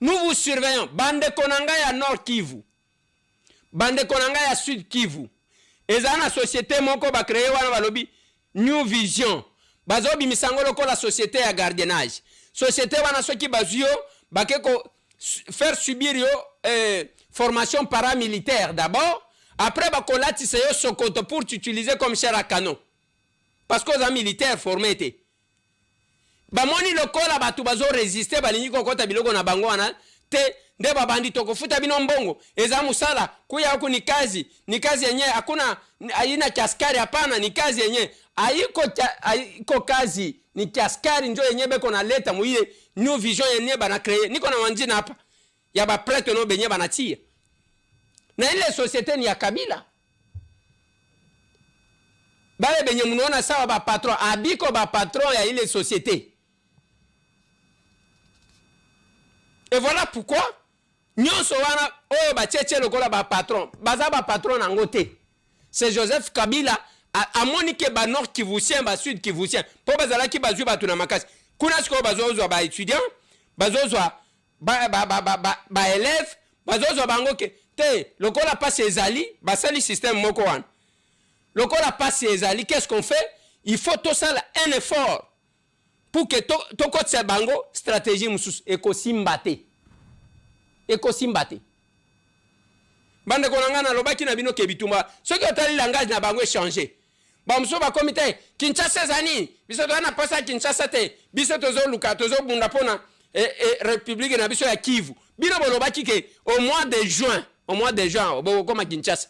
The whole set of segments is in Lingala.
nous vous surveillons. Bande Konanga ya Nord Kivu. Bande Konanga ya Sud Kivu. Eza na société moko ba créé wana balobi New Vision. Bazobi misango loko la société ya gardiennage. Société wana soki bazuyo bakeko faire subir yo formation paramilitaire d'abord. Après bakolati se yo sokoto pour t'utiliser comme chair à canon. Parce que les militaires formés étaient. Bamoni lokola batu bazo résister balingi kokota biloko na bango wana te nde babandi toko futa bino mbongo eza musala kuya huku ni kazi yenye hakuna aina kiaskari hapana ni kazi yenye aiko kazi ni kiaskari njo yenye beko na leta muile New Vision yenye bana créer niko na wanjina hapa ya ba prêtre no benye banatia na ile société ni ya Kabila bale benye munaona sawa ba patron abiko ba patron ya ile société. Et voilà pourquoi nyonso wana oyo ba tcheche lokola ba patron baza ba patron nangote. C'est Joseph Kabila a monique ba Nord Kivusien ba Sud Kivusien po bazala ki bazwi batu na makasi kuna siko bazozwa ba étudiant bazozwa ba élève bazozwa bango ke te lokola passe ezali ba sali système moko wana lokola passe ezali qu'est-ce qu'on fait? Il faut tout ça un effort pour que to kotse bango stratégie mususu ekosimbate bande konanga na lobaki na bino ke bitumba soki otali langage na bango changer ba muso ba comité Kinshasa zani biso to na posa Kinshasa te biso tozo luka tozo bunda pona république na biso ya Kivu bino bolobaki ke au mois de juin bo koma Kinshasa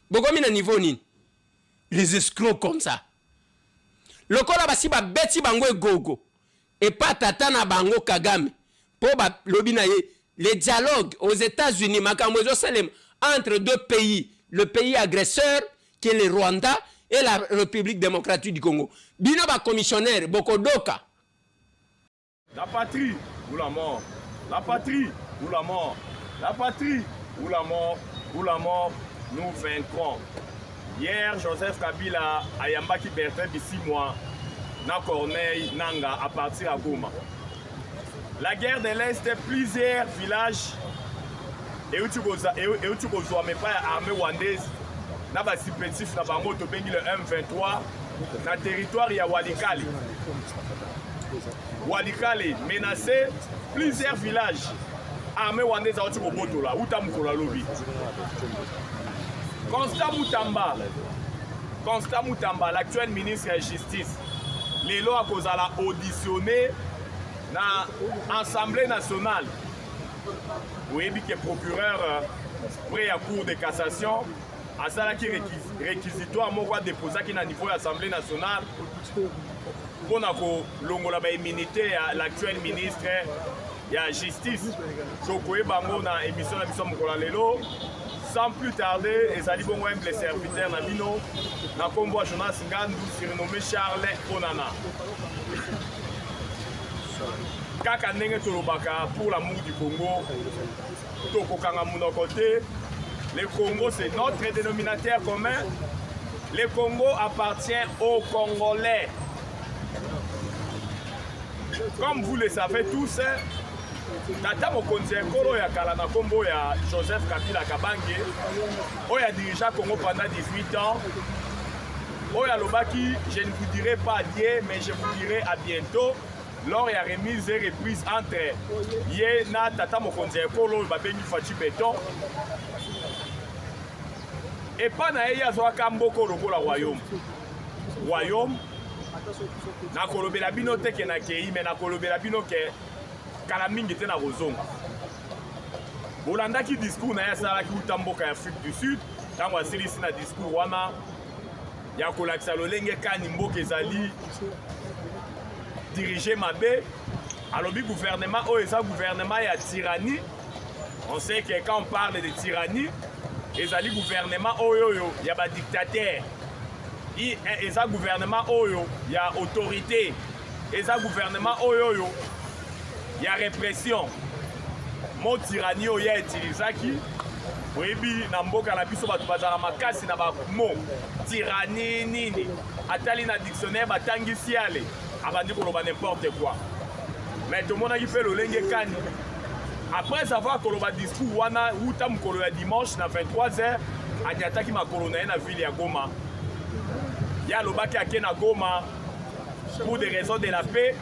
bokomi na niveau nini les escrocs comme ça lokola basi ba beti bango egogo et pas tata na bango Kagame po ba lobi na ye les dialogues aux États-Unis makambo salem entre deux pays, le pays agresseur qui est le Rwanda et la République démocratique du Congo. Bino ba commissionnaire Bokodoka. La patrie ou la mort. La patrie ou la mort. La patrie ou la mort. Ou la mort, nous vaincrons. Hier, Joseph Kabila a yambaki Bertrand Bisimwa na Corneille Nanga à partir à Goma. La guerre de l'Est, plusieurs villages et où tu vois mais pas armée rwandaise na ba supplétif na bango to bengi le M23 na territoire ya Walikale. Walikale menacé plusieurs villages armée rwandaise à Botola ou Tamukola lobi. Constant Mutamba, l'actuel ministre de la Justice, les lois à cause à la auditionné dans l'Assemblée nationale. Vous voyez que le procureur près à cour de cassation a ça qui réquisitoire moi déposer qui na niveau de l'Assemblée nationale pour l'ongola ba immunité à l'actuel ministre de la Justice. So ko bango na émission na biso mokola lelo sans plus tarder et ça dit bon les serviteurs na bino na kombo Jonas Ngandu surnommé Charles Onana. Kaka ndenge tolobaka pour l'amour du Congo tokokanga mon côté le Congo c'est notre dénominateur commun. Le Congo appartient aux Congolais. Comme vous le savez tous, Tata Mokonzi Nkolo ya kala na kombo ya Joseph Kabila Kabange oya dirigea Congo pendant 18 ans. Oya lobaki, je ne vous dirai pas adieu mais je vous dirai à bientôt. Lors ya remise et reprise entre ye na Tata Mokonzi Nkolo babengi Fachi Beton et pas na ye azwaka mboko lokola royaume na kolobela bino te ke na kei mais na kolobela bino ke kala mingi te na kozonga bolandaki discours na ye asalaki uta mboka ya Afrique du Sud ntango asilisi na discours wana ya kolakisa lolenge kani mboka ezali dirigé mabe alobi gouvernement oyo eza gouvernement ya tyrannie. On sait que quand on parle de tyrannie ezali gouvernement oyo ya ba dictateur eza gouvernement oyo ya autorité eza gouvernement oyo ya répression. Mo tyrannie oyo ya utilisaki oyebi na mboka na biso bato bazala makasi na ba mo tyrannie nini atali na dictionnaire batangisi ale abandi koloba n'importe quoi mais tout le monde a fait le lenge kani Après avoir koloba discours wana uta mukolo ya dimanche na 23h anyataki makolo na ye na ville ya Goma. Ya lobaki ake na Goma pour des raisons de la paix.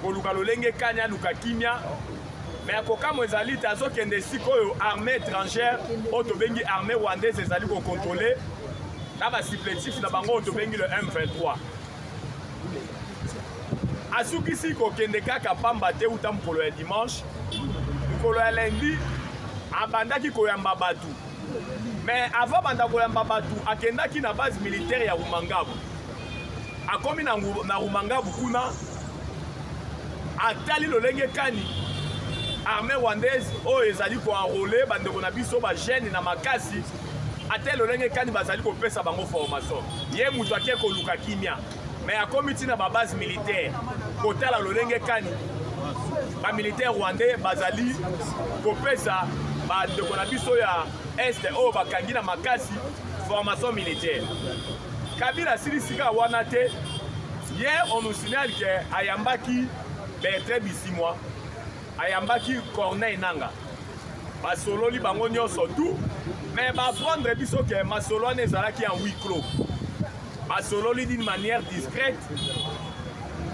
Koluka lolenge kanya luka kimia. Mais akoka mwezali tazo kende sikoyo armée étrangère oto bengi armée rwandaise ezali ko contrôler na ba supplétif na bango oto bengi le M23. Asuki siko kende kaka pamba te uta mukolo ya dimanche. Mukolo ya lundi abandaki koyamba batu. Mais avant banda koyamba batu akendaki na base militaire ya Rumangabu. Akomi na Rumangabu kuna atali lolenge kani armée rwandaise oyo ezali ko enrôler bandeko na biso ba jeune na makasi ateli lolenge kani bazali ko pesa bango formation. Ye mutu ake ko luka kimia. Mais akomi tina ba base militaire kotala lolenge kani ba militaire rwandais bazali kopesa ba ndeko na biso ya este oyo bakangi na makasi formation militaire. Kabila silisika wana te. Hier on nous signale que ayambaki Bertrand Bisimwa ayambaki Corneille Nanga basololi bango nyonso tout mais prendre biso que masolo nezalaki en huis clos basololi d'une manière discrète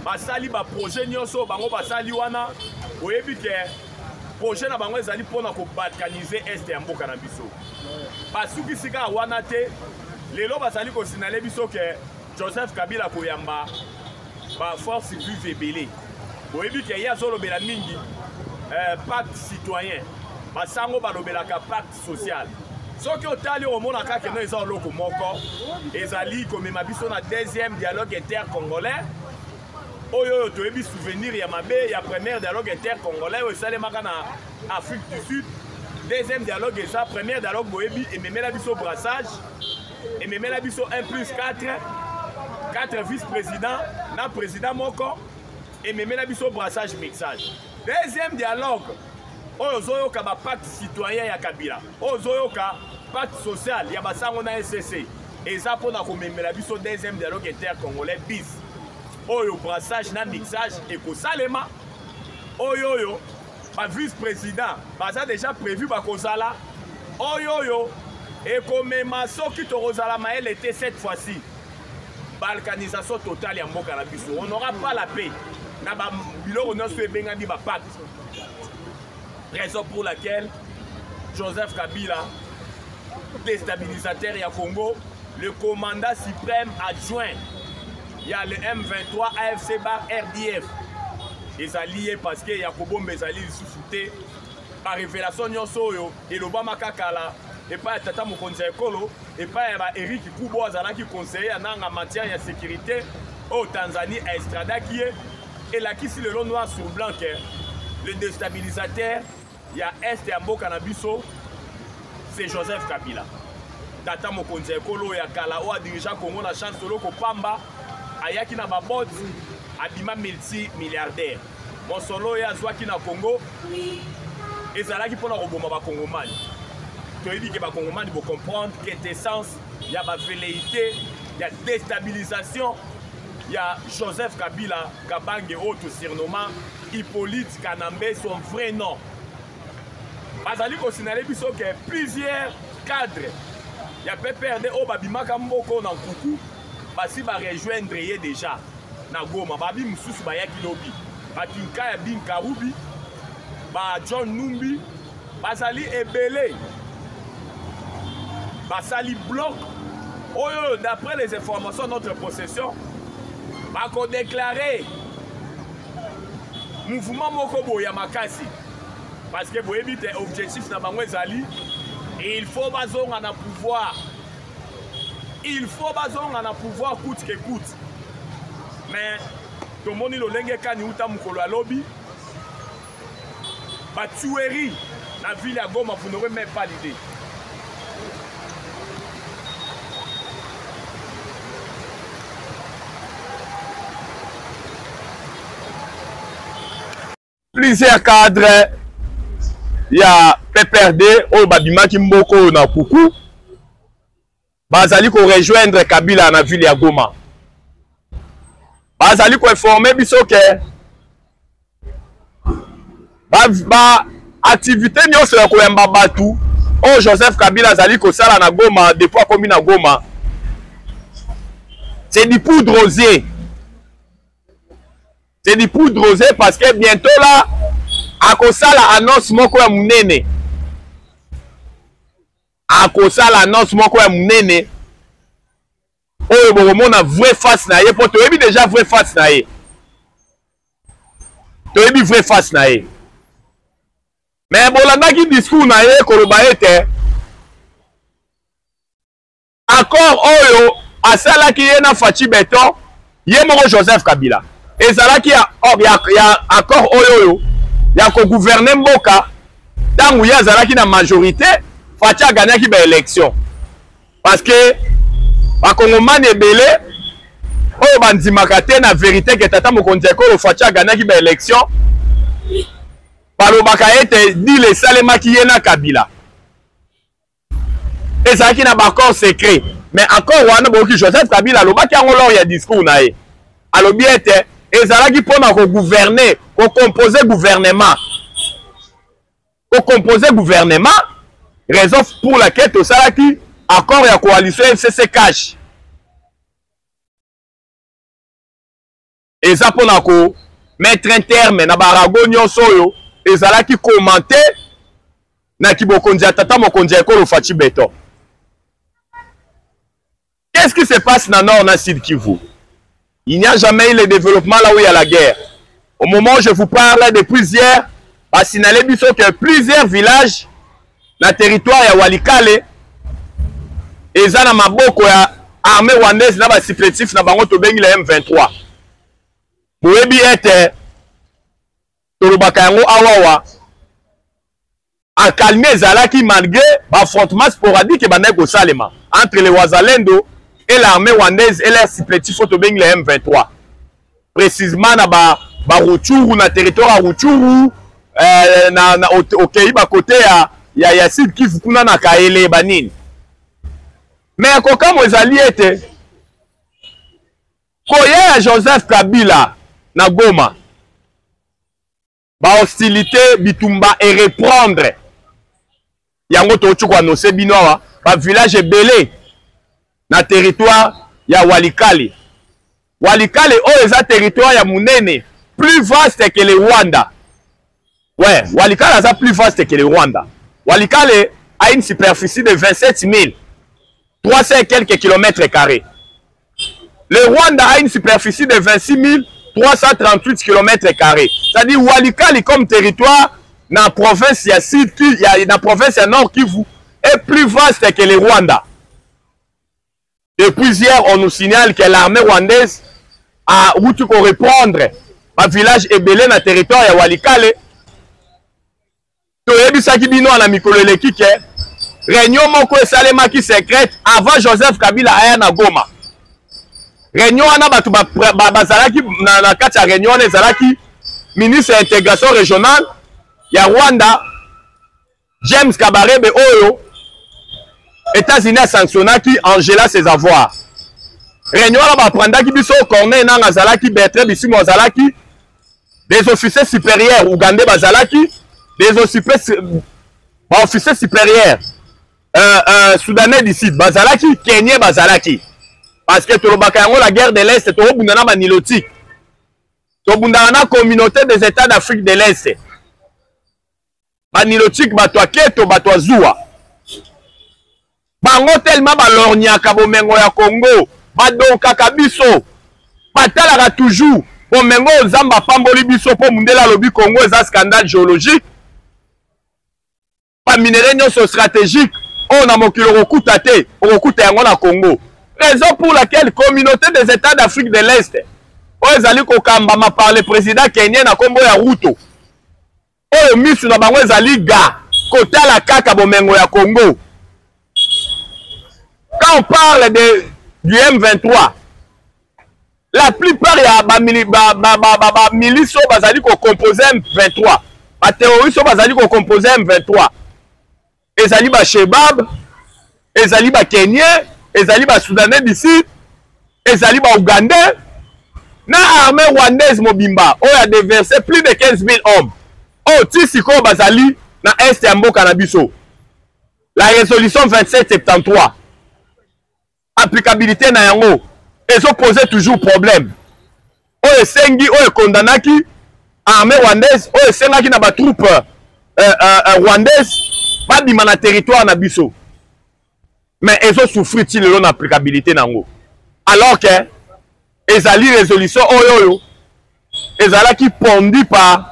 basali ba projet nyonso bango basali wana oyebi ke projet na bango ezali pona ko balkaniser est ya mboka na biso basuki sika wana te lelo basali ko signaler biso que Joseph Kabila koyamba ba force vive ebele oyebi ke ya zolobela mingi pacte citoyen basango balobelaka pacte social soki otali omona kaka no eza oloko moko ezali komema biso na deuxième dialogue intercongolais oyo toyebi souvenir ya mabe ya premier dialogue intercongolais oyo esalemaka na Afrique du Sud. Deuxième dialogue eza premier dialogue boyebi ememela biso brassage ememela biso 1+4 vice-présidents na président moko ememela biso brassage mixage. Deuxième dialogue oyo zoyoka ba pacte citoyen ya Kabila oyo zoyoka pacte social ya basango na SCC eza pona komemela biso deuxième dialogue intercongolais bis oyo brassage na mixage ekosalema oyo ba vice-président baza déjà prévu bakozala oyo ekomema soki tokozala maele te cette fois-ci balkanisation totale ya mboka na biso. On n'aura pas la paix na ba biloko nyonso ebengandi ba pacte. Raison pour laquelle Joseph Kabila, déstabilisateur ya Congo, le commandant suprême adjoint, il y a le M23 AFC bar RDF. Ils alliés parce que Yakobo Mbezali sous-fouté par révélation nyonso yo et l'Obama kakala et pas tata mokonzi ekolo et pas Eric Kubo azalaki conseiller en matière de sécurité au Tanzanie à Estrada qui est et là qui le long noir sur blanc le déstabilisateur il y a est ya mboka na biso c'est Joseph Kabila tata mokonzi ekolo ya kala o dirigea Congo na chance solo ko pamba ayaki na babot abima multi-milliardaire mosolo ya zwaki na Congo ezalaki pona koboma ba Congomani toyebi ke ba Congomani bo comprendre que essence ya ba velléité ya déstabilisation ya Joseph Kabila Kabange autre surnommant Hippolyte Kanambe son vrai nom bazali ko signaler biso que plusieurs cadres ya PPRD o babimaka mboko na Nkuku basi ba rejoindre ye déjà na Goma babi mususu bayaki lobi bakinka ya Binkarubi ba John Numbi bazali ebele basali bloc oyo d'après les informations de notre possession bako déclaré mouvement moko boya makasi parce que boyebi te objectif na bango ezali il faut bazonga na pouvoir coûte que coûte mais tomoni lolenge kani uta mukolo alobi ba tuerie na ville ya Goma vous n'aurez même pas l'idée. Plusieurs cadres ya PPRD oyo babimaki mboko na Kuku bazali ko rejoindre Kabila na ville ya Goma bazali ko informer biso ke activité nyonso ya koyamba batu o Joseph Kabila azali kosala na Goma depuis akomi na Goma, c'est du poudre rosée. C'est du poudre rosée parce que bientôt là akosala annonce moko ya munene, akosala annonce moko ya munene oyo bokomona vrai face na ye, po toyebi déjà vrai face na ye, toyebi vrai face na ye. Mais bolandaki discours na ye koloba ete accord oyo asalaki ye na Fachi Beton ye moko Joseph Kabila ezalaki ya accord oyo ya ko gouverner mboka tangu ye azalaki na majorité Fachi aganyaki ba élection, parce que bakongomani ebele oyo bandimaka te na vérité ke tata mokonzi ekolo Fachi aganyaki ba élection balobaka ete dile esalemaki ye na Kabila, ezalaki na baccord secret. Mais encore wana boki Joseph Kabila alobaki yango lors ya discours na ye, alobi ete ezalaki mpona kogouverner, kocompose gouvernement, raison pour laquelle tosalaki accord ya coalition FCC cash, eza mpona ko mettre un terme na barago nyonso oyo ezalaki commenté na kibokonzi ya tata mokonzi ekolo Fachi Beton. Qu'est-ce qui se passe dans le nord na Sud Kivu? Il n'y a jamais eu le développement là où il y a la guerre. Au moment où je vous parle de plusieurs, basinale biso que plusieurs villages na territoire ya Walikale eza na maboko ya armée rwandaise na ba supplétif na bango to bengi le M23. Boyebi ete tolobaka yango awawa akalmi ezalaki malgré affrontement sporadique bandai kosalema entre les Wazalendo et l'armée rwandaise et leurs supplétifs to bengi le M23. Précisément na ba Ruchuru, na territoire ya Ruchuru, na okei ba côté ya Sud Kivu kuna na Kaele banini. Mais kokamo ezali ete koya ya Joseph Kabila na Goma ba hostilité bitumba et reprendre yango tochu kwa no sebinoa ba village ebele na territoire ya Walikale. Walikale o eza territoire ya munene plus vaste que le Rwanda. Ouais, Walikale est plus vaste que le Rwanda. Walikale a une superficie de 27 300 et quelques kilomètres carrés. Le Rwanda a une superficie de 26 338 kilomètres carrés. C'est-à-dire Walikale comme territoire dans la province ya Sud Kivu, dans la province ya Nord Kivu est plus vaste que le Rwanda. Depuis hier, on nous signale que l'armée rwandaise a voulu reprendre un village ebélé dans le territoire ya Walikale. Toyebisaki bino na mikolo eleki ke réunion moko esalemaki secrète avant Joseph Kabila aya na Goma. Réunion wana batu bazalaki na kati ya réunion ezalaki ministre intégration régionale ya Rwanda James Kabarebe oyo États-Unis a sanctionnaki Angela ses avoirs. Réunion wana baprendaki biso Corneille nanga azalaki Bertrand Bisimwa azalaki des officiers supérieurs ougandais bazalaki des officiers supérieurs soudanais d'ici bazalaki kenyais bazalaki parce que tolobaka yango la guerre de l'Est tobunda na banilotique tobunda na communauté des États d'Afrique de l'Est banilotique bato aketo bato azua bango tellement balorniaka bomengo ya Congo badonkaka biso batalaka toujours bomengo nzamba pamboli biso po mundela lobi Congo eza scandale géologique pa minéraux nyonso stratégique on a mokilo kokuta te okokuta yango na Congo. Raison pour laquelle communauté des États d'Afrique de l'Est oyo ezali kokambama par le président kenyan na kombo ya Ruto oyo misu na bango ezali ga kotala kaka bomengo ya Congo. Quand on parle du M23, la plupart ya milices bazali ko composer M23, ba terroristes bazali ko composer M23. Ezali ba Shebab, ezali ba Kenyans, ezali ba Soudanais d'ici, ezali ba Ougandais, na armée rwandaise mobimba, oyo a déversé plus de 15 000 hommes. Oh, tisiko bazali na est ya mboka na biso. La résolution 2773 applicabilité na yango ezo poser toujours problème. Oyo esengi oyo kondanaki armée rwandaise oyo esengaki na ba troupe rwandaise babima na territoire na biso. Mais ezo souffrir ti lelo na applicabilité nango. Alors que ezali résolution oyo ezalaki pondu par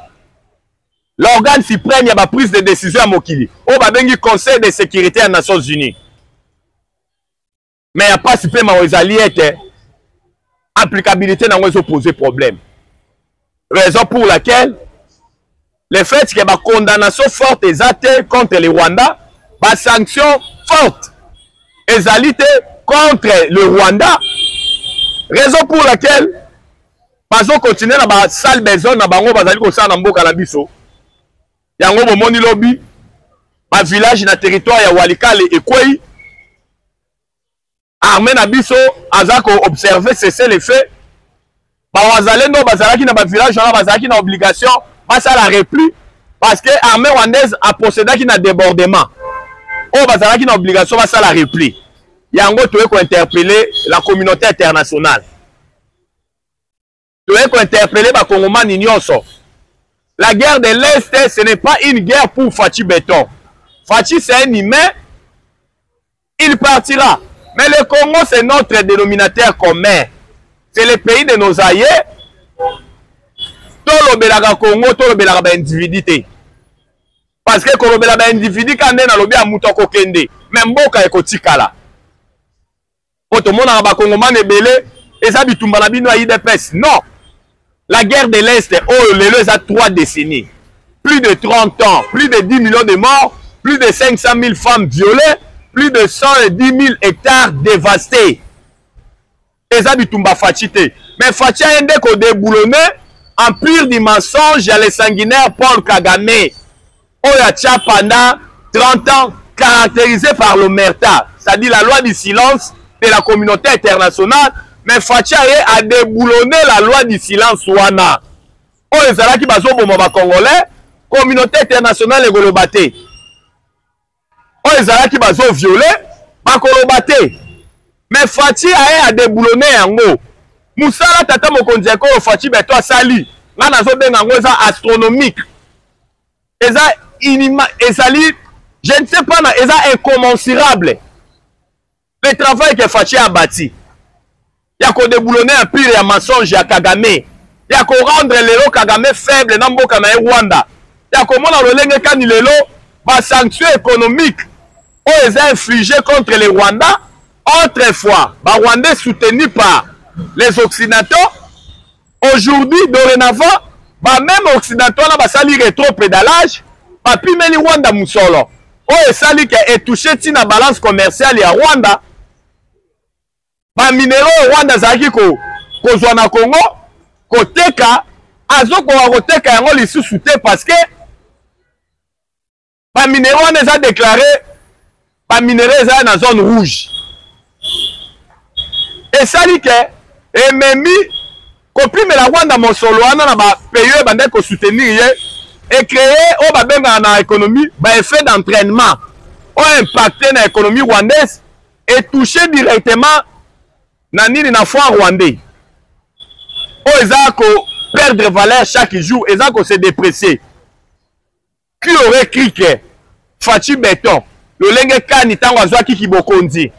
l'organe suprême ya ba prise de décision à mokili. O babengi Conseil de sécurité des Nations Unies. Mais il n'y a pas suprême aux alliés. Applicabilité n'a pas posé problème. Raison pour laquelle le fait qu'il y a une condamnation forte des actes contre le Rwanda, une sanction forte des alliés contre le Rwanda. Raison pour laquelle nous continuons à la salle besoin na bango bazali ko sa na mboka na biso. Yango bomoni lobby ba village na territoire ya Walikale et Kwei armée na biso azako observer cesser les faits ba wazalendo bazalaki na ba village na bazalaki na obligation ba ça la repli parce que armée rwandaise a procédé qui na débordement o bazalaki na obligation ba ça la repli yango toye ko interpeller la communauté internationale toye ko interpeller ba kongomani nyonso. La guerre de l'Est, ce n'est pas une guerre pour Fachi Béton. Fachi, c'est un humain. Il partira. Mais le Congo, c'est notre dénominateur commun. C'est le pays de nos aïeux. Tout le Bélaga Congo, tout le Bélaga individuité. Parce que le Bélaga individu, quand on a le bien Moutoko Kende, même Boka et Kotikala. Pour tout le monde, on a Congoman et Belé, et ça, Bitumbanabi, IDPS. Non. La guerre de l'Est, oh, les a 3 décennies. Plus de 30 ans, plus de 10 millions de morts, plus de 500 000 femmes violées, plus de 110 000 hectares dévastés. Et ça, Bitumba Fachité. Mais Fachi a un déco déboulonné, empire du mensonge, il y a les sanguinaires Paul Kagame. Oh, il y a pendant 30 ans, caractérisé par l'omerta, c'est-à-dire la loi du silence de la communauté internationale. Mais Fachi a déboulonné la loi du silence wana. Oh, les Alaki bazo bomba congolais, communauté internationale et golobate. Oh, les Alaki bazo violé, bakolobate. Mais Fachi a déboulonné yango. Moussala tata mokondiako Fachi beto asali. Ngana zo benga ngo eza astronomique. Eza ezali, je ne sais pas, eza incommensurable. Le travail que Fachi a bâti. Il y a qu'à déboulonner un pire et mensonge à Kagame. Il y a qu'à rendre l'élo Kagame faible dans le Rwanda. Il y a qu'à rendre sanctions économiques ont infligées contre les Rwandais. Autrefois, les Rwandais soutenus par les Occidentaux. Aujourd'hui, dorénavant, même Occidentaux ont sali rétro-pédalage. Puis même les Rwanda Moussolo. Ils sali qui est touché dans la balance commerciale à Rwanda. Ba minero Rwanda zaki ko kozwa na Congo koteka azoko wa koteka yango lisusu te parce que ba minero on a déclaré ba minero za na zone rouge et sali ke et memi kopime la Rwanda mosolo wana na ba pays bande ko soutenir ye et créer o ba benga na économie ba effet d'entraînement o impacter na économie rwandaise et toucher directement Nanini na foi rwandais. Oh, ils ont perdre valeur chaque jour, ils ont se déprécier. Qui aurait cru que Fachi Béton, le lenge kani tango azwaki kibokonzi,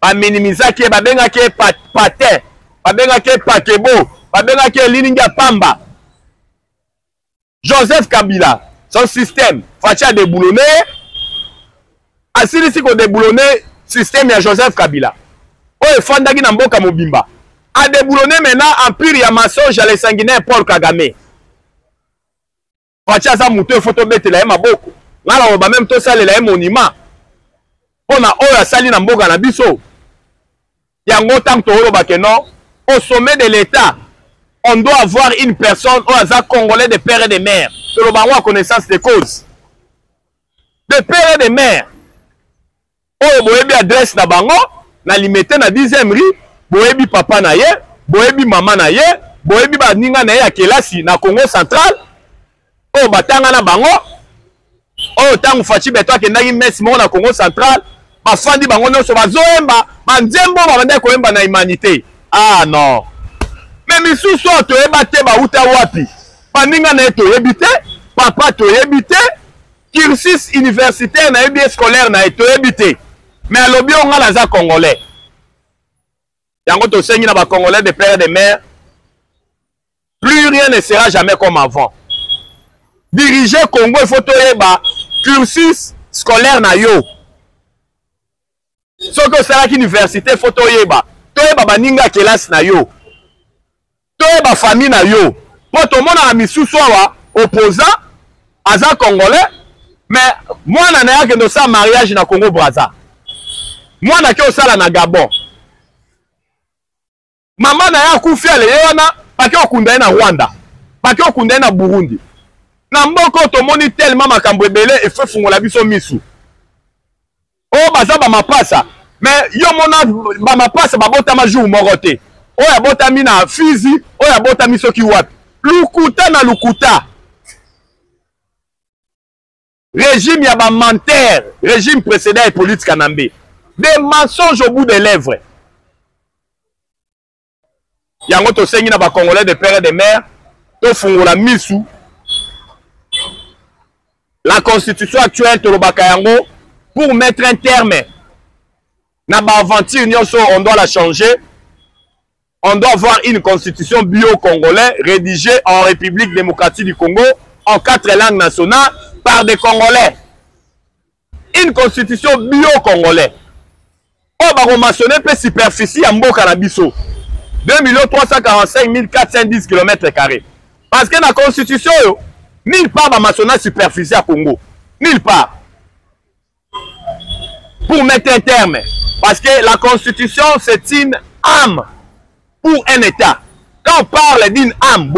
ba minimizaki, ba bengaki patin, ba bengaki pakebo, ba bengaki lininga pamba. Joseph Kabila, son système, Fachi a déboulonné. Asili si ko déboulonné système ya Joseph Kabila. Oh, Fandagi Namboka Mobimba a déboulonné maintenant empire ya mensonge à les sanguinaires Paul Kagame. Fachi aza muto photo bete la maboko. Ngala oba même to sale la monima. Ona oyo asali na mboka na biso. Yango tant to oloba que non, au sommet de l'État, on doit avoir une personne au hasard congolais de père et de mère. Que le baron a connaissance de cause. De père et de mère. Oh, boyebi adresse na bango. Na limité na 10e rue, boyebi papa na ye, boyebi mama na ye, boyebi ba ninga na ye ya kelasi na Congo central. O batanga na bango. oyo tango Fachi Beton akendaki messe moko na Congo central bafandi bango nyonso bazoyemba banzembo babandaki koyemba na humanité. Ah non, mais misusu oyo toyeba te bauta wapi, baninga na ye toyebi te, papa toyebi te, cursus universitaire na yebi scolaire na ye toyebi te, mais alobi o nga naza congolais. Yango tosengi na bacongolais de père et de mère, plus rien ne sera jamais comme avant. Diriger Congo, il faut toyeba cursus scolaire na yo. Ce que c'est à l'université, il faut toyeba baninga kelas na yo. Toyeba famille na yo. Pour tout le monde a mis sous soi opposant aza congolais, mais moi na ya que ça mariage na Congo Brazza. Moi na ke osala na Gabon. Maman na ya kufia le yona pa ke okunda na Rwanda, pa ke okunda na Burundi. Na mboko tomoni tellement makambo ebele e fe fungola biso misu. O baza ba mapasa, mais yo mona ba mapasa babota ma jour moko te. O ya bota mi na Fizi, o ya bota mi soki wapi. Lukuta na lukuta. Régime ya ba menteur, régime précédent et politique kanambe. Des mensonges au bout des lèvres. Yango to sengi na ba congolais de père et de mère, to fungola misu. La constitution actuelle tolobaka yango pour mettre un terme na ba aventure nyonso, on doit la changer. On doit avoir une constitution bio-congolais rédigée en République démocratique du Congo en 4 langues nationales par des Congolais. Une constitution bio-congolais. On va rementionner peu superficie à Mboka na biso. 2 345 410 km². Parce que la constitution, nulle part va mentionner superficie à Congo. Nulle part. Pour mettre un terme. Parce que la constitution, c'est une âme pour un État. Quand on parle d'une âme,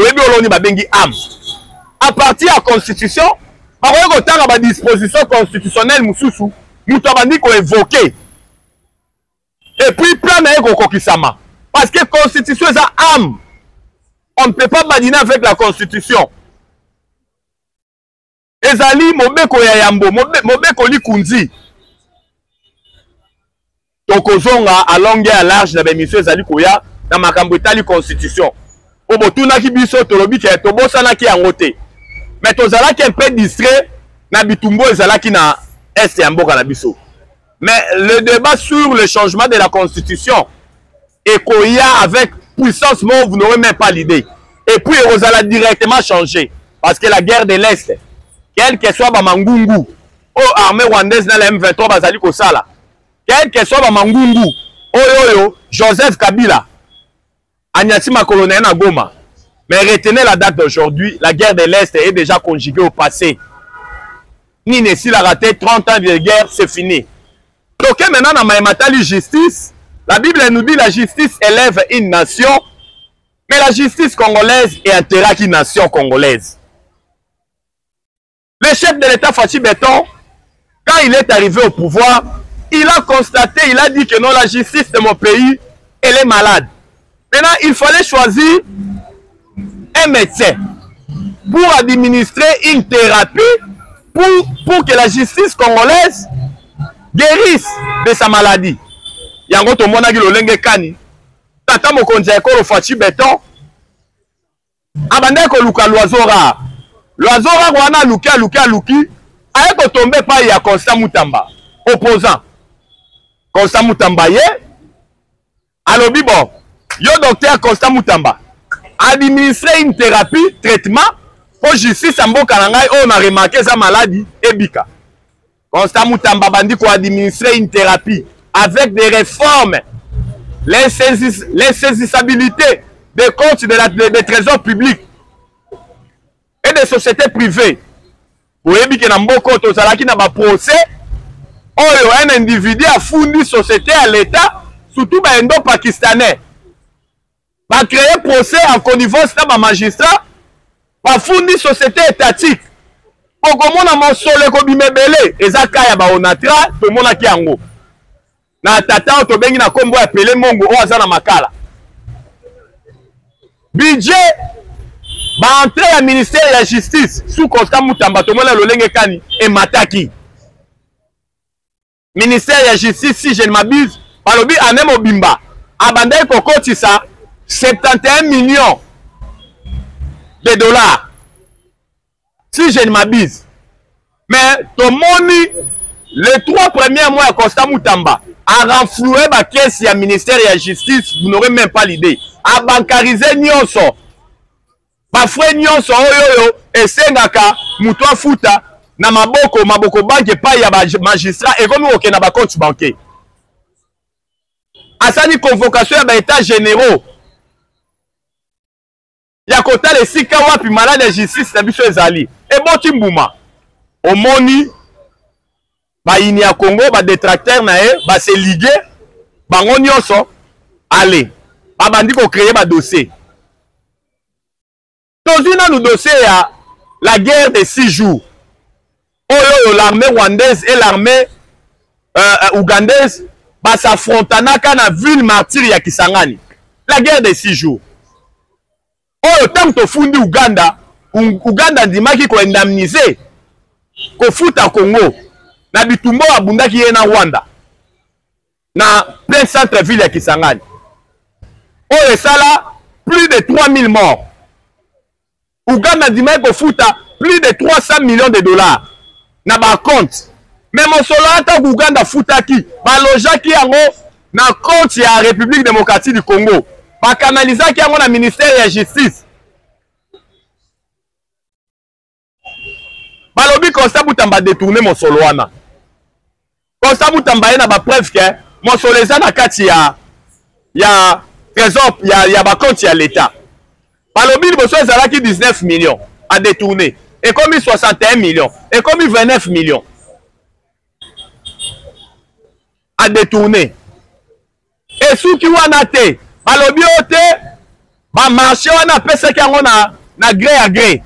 à partir de la constitution, on a une disposition constitutionnelle, nous avons évoqué. Et puis, plein de parce que la constitution est une âme. On ne peut pas badiner avec la constitution. Ezali mobeko ya yambo, mobeko li kunzi. Tokozonga à longueur à large na bémission ezali koya na makambo etali constitution. Obo tunaki biso tolobi ke tobosana ki yango te. Mais tozalaki un peu distrait na bitumbo ezalaki na est ya mboka na biso. Mais le débat sur le changement de la constitution et koya avec puissance move, vous n'aurez même pas l'idée. Et puis Rosala directement changé parce que la guerre de l'Est, quel que soit Bamangungu, ou armée rwandaise dans la M23 bazali kosala, quel que soit Bamangungu, oyo Joseph Kabila, Agnati Makolo na Goma. Mais retenez la date d'aujourd'hui, la guerre de l'Est est déjà conjuguée au passé. Nine s'il a raté 30 ans de guerre, c'est fini. Donc maintenant dans Maïmatali justice, la Bible nous dit la justice élève une nation, mais la justice congolaise est enterrée une nation congolaise. Le chef de l'État Fachi Beton, quand il est arrivé au pouvoir, il a constaté, il a dit que non, la justice de mon pays, elle est malade. Maintenant, il fallait choisir un médecin pour administrer une thérapie pour que la justice congolaise guérisse de sa maladie. Yango to mona gi lolenge kani. Tata mokonzi ekolo Fachi Beton. Abande ko luka l'oiseau rare. L'oiseau rare wana luki. Aye ko tomber pa ya Constant Mutamba, opposant. Constant Mutamba ye. Alobi bon. Yo docteur Constant Mutamba. Administrer une thérapie, traitement pour justice mboka na ngai on a remarqué sa maladie ebika. Constant Mutamba bandi ko administrer une thérapie avec des réformes, l'insaisissabilité des comptes des trésors publics et des sociétés privées. Pour éviter que Namboko tozalaki na ba procès, un individu a fourni société à l'État, surtout ba indo-pakistanais. Va créer procès en connivence na ba magistrat, va fourni société étatique. Pour comment na monsole ko bimebele, ezaka ya ba onatra, to mona ki yango. Na tata to bengi na kombo appeler mongo o azana makala. Budget Entrée à ministère de la justice sous Constant Moutamba tomona lolenge kani et mataki. Ministère de la justice si je ne m'abuse, balobi anem obimba. Abandai kokoti ça 71 millions de dollars. Si je ne m'abuse. Mais tomoni les 3 premiers mois à Constant Moutamba a renfloué la caisse du ministère de la justice, vous n'aurez même pas l'idée. A bancariser nyonso. Bafwe nyonso oyo esengaka mutu afuta na maboko banke pa ya magistrat ekomi oke na ba compte bancaire. Asani convocation ya ba états généraux. Ya kota le sika wapi malade ya justice na biso ezali. Eboti mbuma. Omoni ba ini ya Congo ba détracteur na e ba se liguer bango nyonso allez ba bandi ko créer ba dossier. Tozina nous dossier à la guerre de 6 jours. Oh, l'armée rwandaise et l'armée ougandaise s'affrontent na ville martyre ya Kisangani. La guerre de 6 jours. Oh, tant que fundi Uganda dimaki ko indemniser ko futa Congo na bitumbo abundaki ye na Rwanda na plein centre ville ya Kisangani. Oh, et ça là plus de 3000 morts. Uganda dimaki ko futa plus de 300 millions de dollars na ba compte. Mais mon solo ata Uganda futaki balojaki yango na compte ya République démocratique du Congo. Ba canalisaki yango na ministère de la justice. Balobi Constant Moutamba détourner mon solo wana. Constant Moutamba na ba preuve que mon solo eza na kati ya trésor ya ba compte ya l'état. Balobi liboso ezalaki 19 millions à détourner. Et comme 61 millions. Et comme 29 millions. À détourner. Et sous qui wana te. Balobi ote. Ba marché wana pesa ki yango na gré à gré.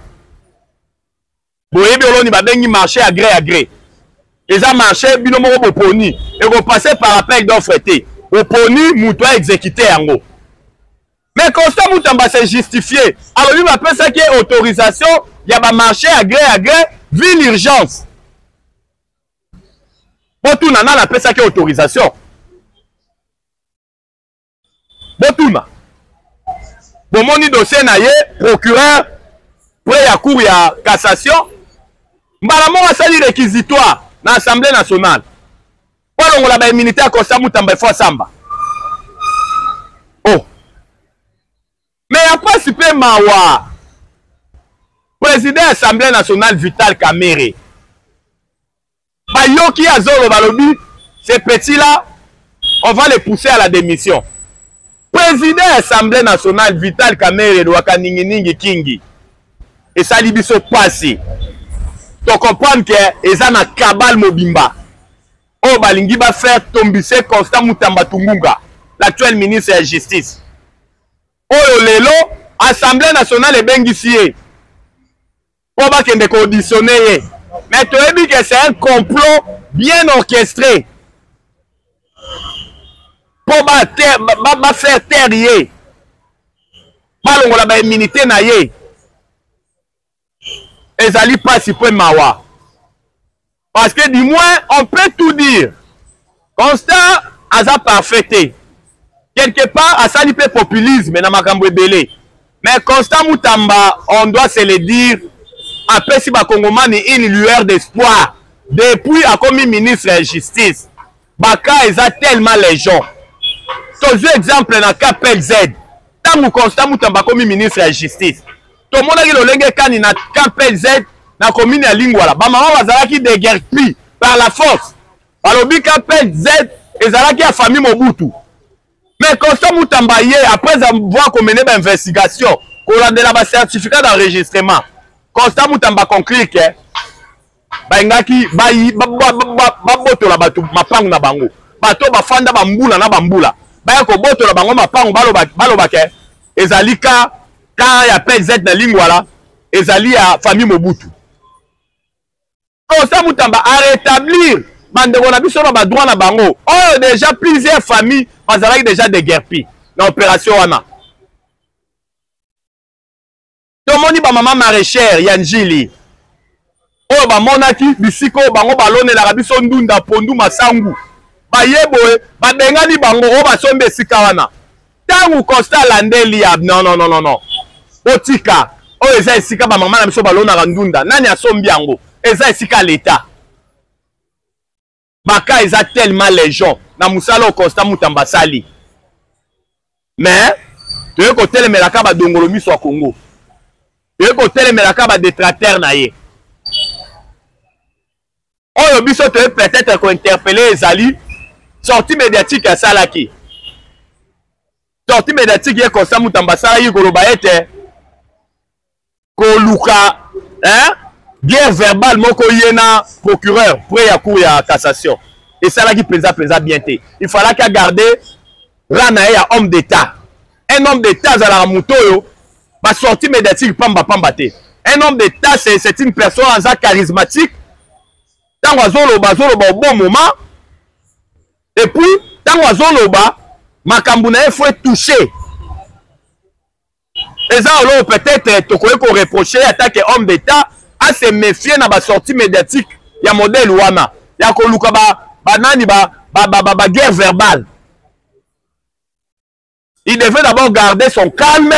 Boyebi oloni ba bengi marché à gré. Les a marché bino moko boponi. Et go passer par appel d'offre te. Oponi muto exécuté yango. Mais Constant Moutamba s'est justifié. Alors lui m'appelle ça qui est autorisation. Il y a un marché à gré, ville urgence. Botuna n'a appelle ça qui est autorisation. Botuna. Bon moni dossier na ye, procureur, près à cour ya cassation. Mbalamo va sali réquisitoire dans l'Assemblée nationale. Pour l'on la militaire Constant Moutamba faut samba. Oh. Mais après, c'est pas Mawa. Président de l'Assemblée nationale Vital Kamerhe. Bayoki Azolo Balobi, ces petits-là, on va les pousser à la démission. Président de l'Assemblée nationale Vital Kamerhe doit Ningi Kingi. Et ça libiso passé. Tu comprends que ils ont un cabal mobimba. Oh, Balingi va faire tomber Constant Moutamba Tungunga, l'actuel ministre de la Justice. Oh, lelo, Assemblée nationale est bien ici. Pour pas qu'il y ait conditionné. Mais tu as dit que c'est un complot bien orchestré. Pour pas faire taire. Malon la immunité na ye. Et ça lui passe pour mawa. Parce que du moins, on peut tout dire. Constant a parfait. Quelque part, à ça, il peut populisme, mais Constant Moutamba, on doit se le dire, après si Bakongomani une lueur d'espoir, depuis a commis ministre de la justice, Baka ils a tellement les gens. Tous exemple dans KPLZ, tant Constant Moutamba commis ministre de la justice. Tout le monde a dit le lenge kani na KPLZ, na commune ya Lingwala. Ba maman bazalaki de guerre pris par la force. Balobi KPLZ, ezalaki a famille Mobutu. Mais Constant Moutamba, après avoir mené une investigation, qu'on a donné un certificat d'enregistrement, Constant Moutamba conclut que Bangaki, Baboto la Batu, Mapang na Bango, Bato Bafanda Bambula na Bambula, Bayako Boto la Bango, Mapang Balobake, Ezalika, quand il y a PZ na Lingwala, Ezali à famille Mobutu. Constant Moutamba a rétablir. On a vu sur le droit na bango. Oh, déjà plusieurs familles, parce qu'il y a déjà des guerres dans l'opération Wana. tomoni bamama maraîchère ya njili oyo bamonaki bisika oyo bango balonelaka biso ndunda pondu masangu bayeboye babengani bango oyo basombi esika wana ntango Constant alandeli ya non botika oyo eza esika bamama na biso balonaka ndunda nani asombi yango eza esika leta baka eza tellement légion na musala oyo Constant Mutamba asali mais toye kotelemelaka badongolo miso ya Congo toye kotelemelaka badetracteur na ye oyo biso toye peut-être kointerpele ezali sortie médiatique asalaki sortie médiatique ye Constant Mutamba asalaki koloba ete koluka guerre verbale moko ye na procureur près ya cour ya cassation esalaki mpenza bien te il fallait qu'à garder rang na ye ya homme d'état un homme d'état azalaka moto oyo basortie médiatique pamba te un homme d'état c'est une personne aza charismatique ntango azoloba au bon moment et puis ntango azoloba makambo na ye faut toucher eza olo peut-être tokoki koreprocher attaque homme d'état à se méfier na basortie médiatique ya modèle wana ya koluka banani ba guerre verbale. Il devait d'abord garder son calme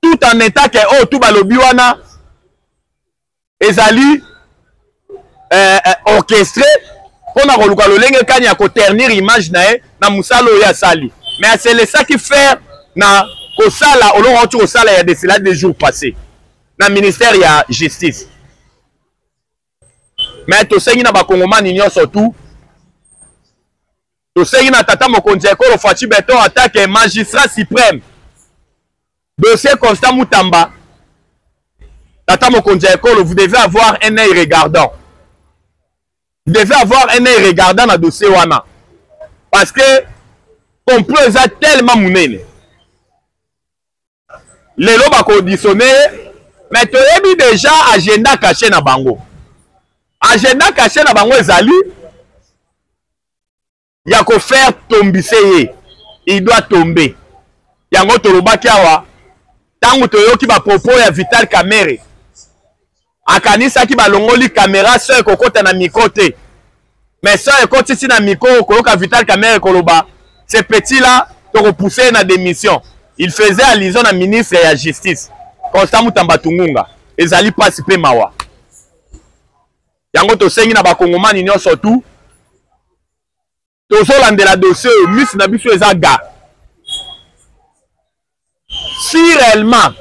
tout en état que oh tout balobi wana ezali orchestré pona koluka lolenge kani ya koternir image na ye na musalo ya sali mais c'est ça qui fait na kosala olongo tu kosala ya cela des jours passés na ministère ya justice mais tosengi na bakongomani nyonso tout tosengi na tata mokonzi ya ekolo Fachi Beton attaque magistrat suprême dossier Constant Mutamba. Tata mokonzi ya ekolo, vous devez avoir un œil regardant. Vous devez avoir un œil regardant dans le dossier wana parce que complot est tellement munene lelo bakonditionné mais toyebi déjà agenda caché na bango. Agenda caché na bango ezali ya ko faire tomber, il doit tomber. Yango tolobaki awa tango toyoki ba propos ya Vital Kamerhe akanisa ki balongoli caméra so ekokota na mikote mais so ekotisi na miko koyoka Vital Kamerhe koloba ce petit là to repousser na démission. Il faisait allusion na ministre ya justice Constant Mutamba Tungunga ezali pasi pe mawa yango tosengi na bakongomani nyonso tout tozolandela dossier miss na biso eza ga si réellement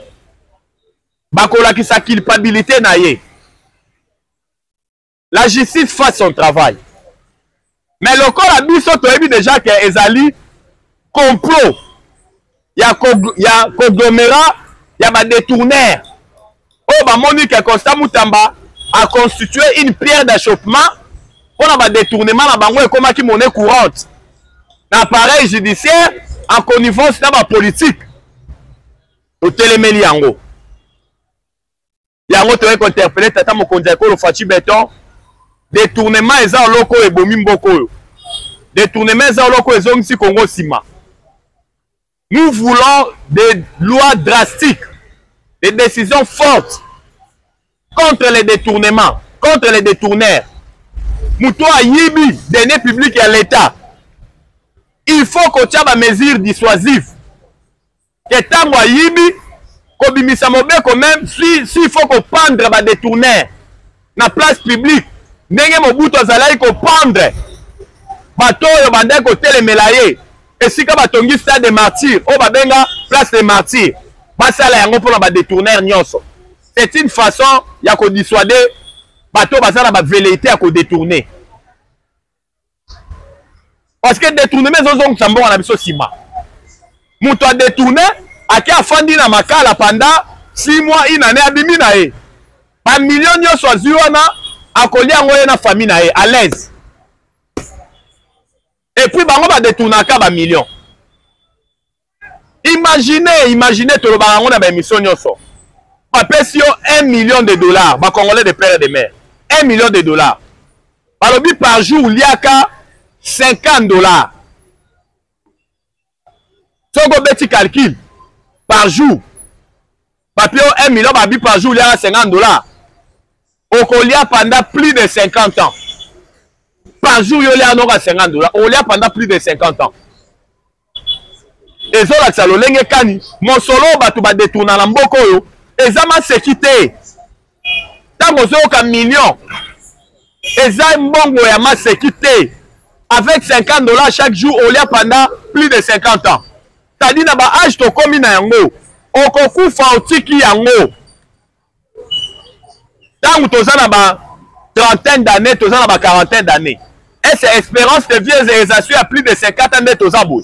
bakolakisa culpabilité na ye la justice fasse son travail mais lokola biso toyebi déjà que ezali complot ya conglomérat ya ba détourneur oyo bamoni ke Constant Mutamba a constitué une pierre d'achoppement pour na ba détournement na bango ekomaki monnaie courante na appareil judiciaire en connivence na ba politique otelemeli yango toye ko interpeller tata mokonzi ekolo Fachi Beton. Détournement eza oloko ebomi mboko oyo détournement eza oloko ezongisi Congo sima. Nous voulons des lois drastiques, des décisions fortes contre les détournements, contre les détourneurs. Moutoua yibi, deniers publics à l'État. Il faut qu'on ait des mesures dissuasives. Que tango yibi, qu'on bimisa mobe quand même, s'il faut qu'on pendre les détourneurs na place publique, n'enge mobuto zalai qu'on pendre. Bato yo bandai ko telemelaye. Et si ka batongi stade des martyrs, o babenga place des martyrs. Basala yango pour ba détourneur nyonso. C'est une façon ya ko dissuader bato basala ba velléité à ko détourner. Parce que détourner zozong sambo na biso sima. Muto a détourné aki afandi na makala pendant 6 mois une année abimi na ye. Ba million nyonso aziwana akoli yango ye na famille na ye à l'aise. Et puis bango ba détournaka ba millions. Imaginez to lo bango na ba émission nyonso. Ba pesi yo $1 million ba congolais de père et de mère. $1 million. Balobi par jour liaka $50. Soko beti calcul par jour. papier 1 million babi par jour, il y a 50 $. Au colia pendant plus de 50 ans. Par jour, il y a 50 $. Au colia pendant plus de 50 ans. Et ça, là, ça lolenge kani. Mon solo, batu ba détourner na mboko yo. Et ça m'a séquité. Tant que vous avez 1 million. Et ça, mbongo ya m'a séquité. Avec 50 $ chaque jour, au lieu pendant plus de 50 ans. C'est-à-dire, na ba âge to komi na yango. Okoku fa otiki yango. Tant que vous avez 30 d'années, vous avez 40 d'années. Et c'est espérance de vie et assure à plus de 50 ans de vous avez.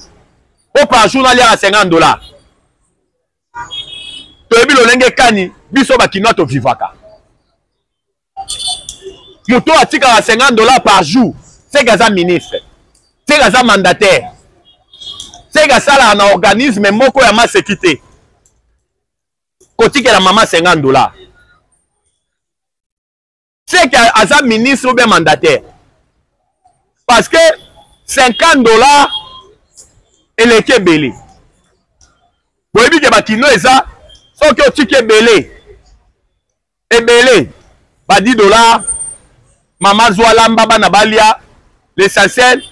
Au par jour, on a 50 $. Tu as vu le lenge kani, biso bakino to vivaka. Mouto a tika 50 $ par jour. C'est gaza ministre. C'est gaza mandataire. C'est gaza là un organisme moko ya ma sécurité. Kotika la maman 50 $. C'est gaza ministre ou bien mandataire. Parce que 50 $. Et les kebele. Vous voyez que bakino eza so que tu kebele. Ebele ba 10 $. Mama zwala mbaba na balia l'essentiel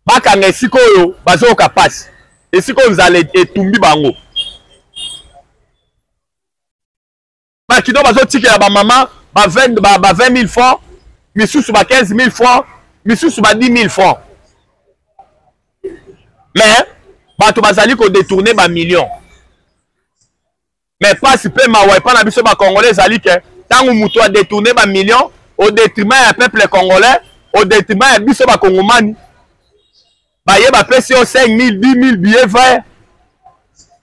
bakanga esiko yo bazo ka passe. Esiko nzale etumbi bango. Bakino bazo tikela ba mama ba 20 000 francs, misusu ba 15 000 francs, misusu ba 10 000 francs. Mais, bato bazali ko détourner ba millions. Mais pas si peu ma pas na biso ba congolais zali ke tangu muto a détourner ba millions au détriment du peuple congolais, au détriment ya biso ba kongomani. Ba ye ba pesi au 5 000, 10 000 billets verts.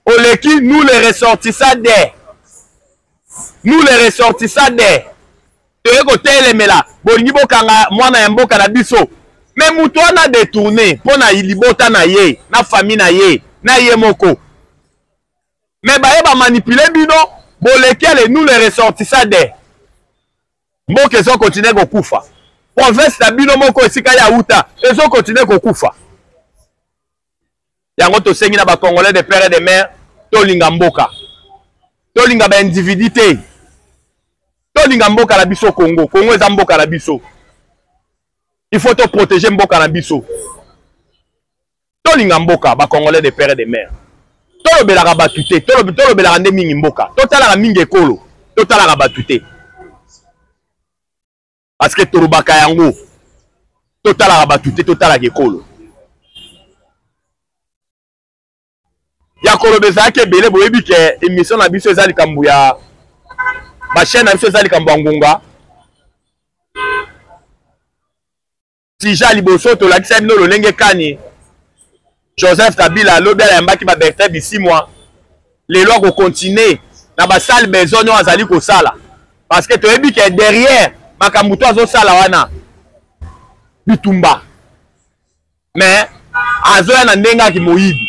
Au leki nous les ressortissants des. Nous les ressortissants des. Te ko telemela, bolingi bokanga mwana ya mboka na biso. Mais moutou a détourné pour na ilibota na ye, na famille na ye, na ye moko. Mais ba ba manipuler bino, bolekele nous les ressortissants des. Moko zo continuer ko kufa. Province na bino moko esika ya uta, ezo continuer ko kufa. Yango to sengi na ba congolais de père et de mère, to linga mboka. To linga ba individuité. To linga mboka la biso Congo, Congo eza mboka la biso. Il faut te protéger mboka na biso. To linga mboka ba congolais de père et de mère. To lobelaka batute, to lobelaka nde mingi mboka. To talaka mingi ekolo, to talaka batute. Parce que to lobaka yango. To talaka batute, to talaka ekolo. Ya kolobeza ke bele boyebi ke émission na biso ezali kambu ya ba chaîne na biso ezali kambu ngunga. Si Jali Bosso to lakisa bino lolenge kani Joseph Kabila lobela yambaki ba Bertin Bisimwa les lois ko continuer na ba salle besoin azali ko sala parce que to yebi que derrière makambuto azo sala wana bitumba mais azoya na ndenga ki moyibi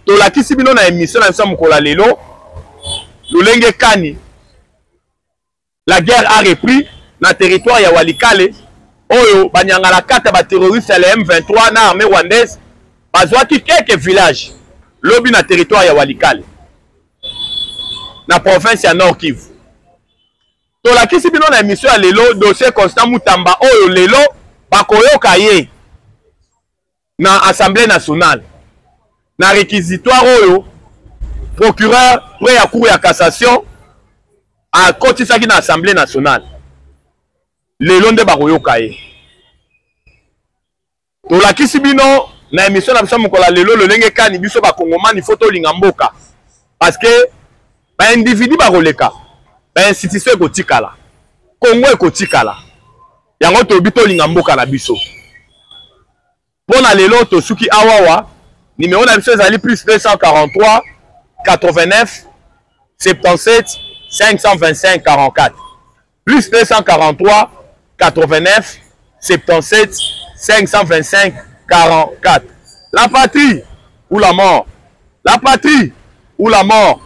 to lakisi bino na émission na biso mukola lelo lolenge kani la guerre a repris na territoire ya Walikale. Oyo banyanga la kata ba terroriste les M23 na armée rwandaise bazwaki quelques villages lobi na territoire ya Walikale na province ya Nord Kivu. To la kisi bino na émission ya lelo dossier Constant Mutamba oyo lelo bakoyoka ye na Assemblée nationale na réquisitoire oyo procureur près ya cour ya cassation a kotisaki na Assemblée nationale. Lelo nde bakoyoka ye. To lakisi bino na émission na biso mukola lelo lolenge kani biso ba kongomani photo linga mboka. Parce que ba individu bakoleka, ba institution ekotikala. Congo ekotikala. Yango to bito linga mboka na biso. Pona lelo to suki awawa numéro na biso ezali plus 243 89 77 525 44 plus 243 89 77 525 44. La patrie ou la mort? La patrie ou la mort?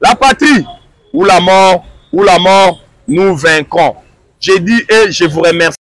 La patrie ou la mort? Ou la mort? Nous vaincrons. J'ai dit et je vous remercie.